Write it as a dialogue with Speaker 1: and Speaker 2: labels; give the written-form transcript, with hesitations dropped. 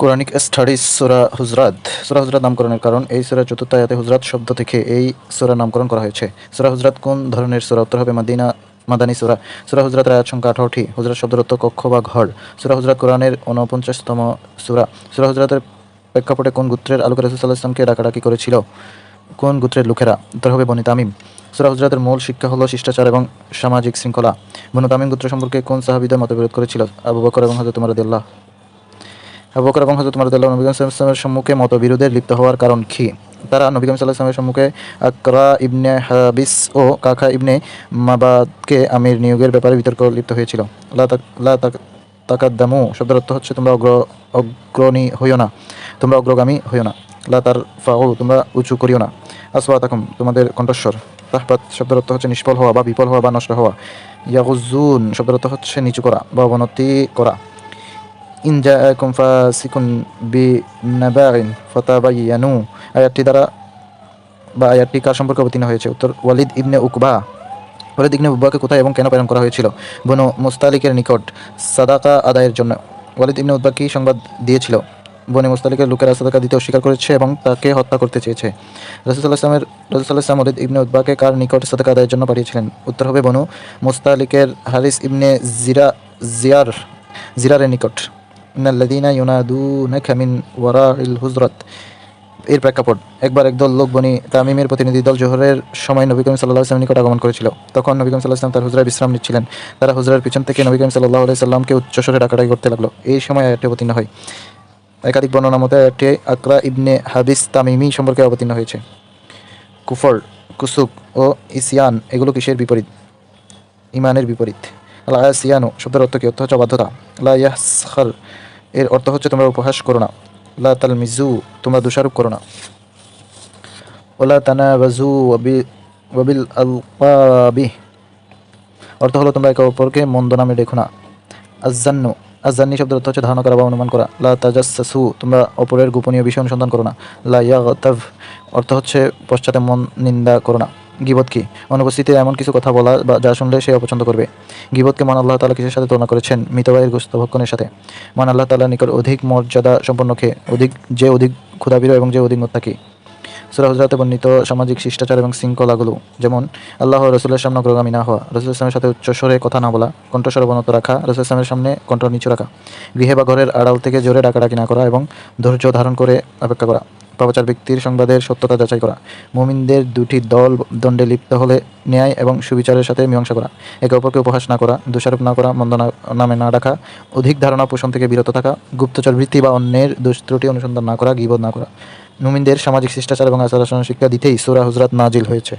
Speaker 1: Quranic studies সূরা হুজরাত। সূরা হুজরাত নামকরণের কারণ, এই সূরার চতুর্থ আয়াতে হুজরাত শব্দ থেকে এই সূরার নামকরণ করা হয়েছে। সূরা হুজরাত কোন ধরনের সূরা? উত্তর হবে মাদানী সূরা। সূরা হুজরাতের আয়াত সংখ্যা 18টি। হুজরাত শব্দের অর্থ কক্ষ বা ঘর। সূরা হুজরাত কোরআনের 49তম সূরা। সূরা হুজরাতের প্রেক্ষাপটে কোন গোত্রের আলোকে রাসূল সাল্লাল্লাহু আলাইহি ওয়াসাল্লামকে ডাকাডাকি করেছিল? কোন গোত্রের লোকেরা? উত্তর হবে বনী তামিম। সূরা হুজরাতের মূল শিক্ষা হলো শিষ্টাচার এবং সামাজিক শৃঙ্খলা। বনু তামিম গোত্র সম্পর্কে কোন সাহাবীদের মতবিরোধ করেছিল? আবু বকর এবং হযরত উমর রাদিয়াল্লাহু আবু বকর এবং হযরত উমর রাদিয়াল্লাহু নবী করিম সাল্লাল্লাহু আলাইহি ওয়াসাল্লামের সম্মুখে মতবিরোধে লিপ্ত হওয়ার কারণ কি? তারা নবী করিম সাল্লাল্লাহু আলাইহি ওয়াসাল্লামের সম্মুখে আকরা ইবনে হাবিস ও কাকা ইবনে মাবাদকে আমির নিয়োগের ব্যাপারে বিতর্ক লিপ্ত হয়েছিল। লা তাকাদ্দামু শব্দের অর্থ হচ্ছে তোমরা অগ্রণী হইও না, তোমরা অগ্রগামী হইও না। লা তারফাউ তোমরা উঁচু করিও না। আসওয়াতাকুম তোমাদের কণ্ঠস্বর। তাহবাত শব্দের অর্থ হচ্ছে নিষ্ফল হওয়া বা বিফল হওয়া বা নষ্ট হওয়া। ইয়াগুজ্জুন শব্দের অর্থ হচ্ছে নিচু করা বা অবনতি করা। ইন জাআকুম ফাসিকুন বিনাবাইন ফাতাবায়ানু আয়াতটি কার সম্পর্কে অবতীর্ণ হয়েছে? উত্তর ওয়ালিদ ইবনে উকবা। ওয়ালিদ ইবনে উকবাকে কোথায় এবং কেন প্রেরণ করা হয়েছিল? বনু মুস্তালিকের নিকট সাদাকা আদায়ের জন্য। ওয়ালিদ ইবনে উকবা কি সংবাদ দিয়েছিল? বনী মুস্তালিকের লোকেরা সাদাকা দিতে অস্বীকার করেছে এবং তাকে হত্যা করতে চেয়েছে। রাসূল সাল্লাল্লাহু আলাইহি ওয়াসাল্লাম ওয়ালিদ ইবনে উকবাকে কার নিকট সাদাকা আদায়ের জন্য পাঠিয়েছিলেন? উত্তর হবে বনু মুস্তালিকের হারিস ইবনে জিরারের নিকট। ইন্নাল্লাযীনা ইউনাদুনাকা মিন ওয়ারাইল হুজরাত এর প্রেক্ষাপট, একবার একদল লোক বনী তামিমের প্রতিনিধি দল জোহরের সময় নবী করিম সাল্লাল্লাহু আলাইহি ওয়াসাল্লামের নিকট আগমন করেছিল। তখন নবী করিম সাল্লাল্লাহু আলাইহি ওয়াসাল্লাম তার হুজরায় বিশ্রাম নিচ্ছিলেন। তারা হুজরার পিছন থেকে নবী করিম সাল্লাল্লাহু আলাইহি ওয়াসাল্লামকে উচ্চস্বরে ডাকাডাকি করতে লাগলো। এই সময় আয়াতটি অবতীর্ণ হয়। একাধিক বর্ণনা মতে আয়াতটি আকরা ইবনে হাবিস তামিমি সম্পর্কে অবতীর্ণ হয়েছে। কুফর, কুসুক ও ইসিয়ান এগুলো কিসের বিপরীত? ঈমানের বিপরীত। আল আসিয়ানু শব্দের অর্থ কি? অর্থ হচ্ছে অবাধ্যতা। লা ইয়াসখার এর অর্থ হচ্ছে তোমরা উপহাস করো না। লা তালমিজু তোমরা দোষারোপ করো না। ওয়ালা তানাবাজু ওয়াবিল আলকাবি অর্থ হলো তোমরা একে অপরকে মন্দ নামে ডেকো না। আজ্জান্নি শব্দের অর্থ হচ্ছে ধারণা করা বা অনুমান করা। লা তাজাসসু তোমরা অপরের গোপনীয় বিষয় অনুসন্ধান করো না। লা ইয়াগতাব অর্থ হচ্ছে পশ্চাতে মন নিন্দা করো না। গীবত কি? অনুপস্থিতিতে এমন কিছু কথা বলা বা যা শুনলে সে অপছন্দ করবে। গীবতকে মহান আল্লাহ তাআলা কিসের সাথে তুলনা করেছেন? মৃত ভাইয়ের গোশত ভক্ষণের সাথে। মহান আল্লাহ তাআলার নিকট অধিক মর্যাদা সম্পন্ন কে? অধিক ক্ষুধাবির এবং যে অধিক মুত্তাকি। সূরা হুজরাতে বর্ণিত সামাজিক শিষ্টাচার এবং শৃঙ্খলাগুলো, যেমন আল্লাহ ও রাসূলের সামনে অগ্রগামী না হওয়া, রাসূল ইসলামের সাথে উচ্চস্বরে কথা না বলা, কণ্ঠস্বর অবনত রাখা, রাসূল ইসলামের সামনে কণ্ঠ নিচু রাখা, গৃহে বা ঘরের আড়াল থেকে জোরে ডাকাডাকি না করা এবং ধৈর্য ধারণ করে অপেক্ষা করা, পাপাচার ব্যক্তির সংবাদের সত্যতা যাচাই করা, মুমিনদের দুটি দল দ্বন্দ্বে লিপ্ত হলে ন্যায় এবং সুবিচারের সাথে মীমাংসা করা, একে অপরকে উপহাস না করা, দোষারোপ না করা, মন্দ নামে না ডাকা, অধিক ধারণা পোষণ থেকে বিরত থাকা, গুপ্তচর বৃত্তি বা অন্যের দোষ ত্রুটি অনুসন্ধান না করা, গীবত না করা। মুমিনদের সামাজিক শিষ্টাচার এবং আচার আচরণ শিক্ষা দিতেই সূরা হুজরাত নাজিল হয়েছে।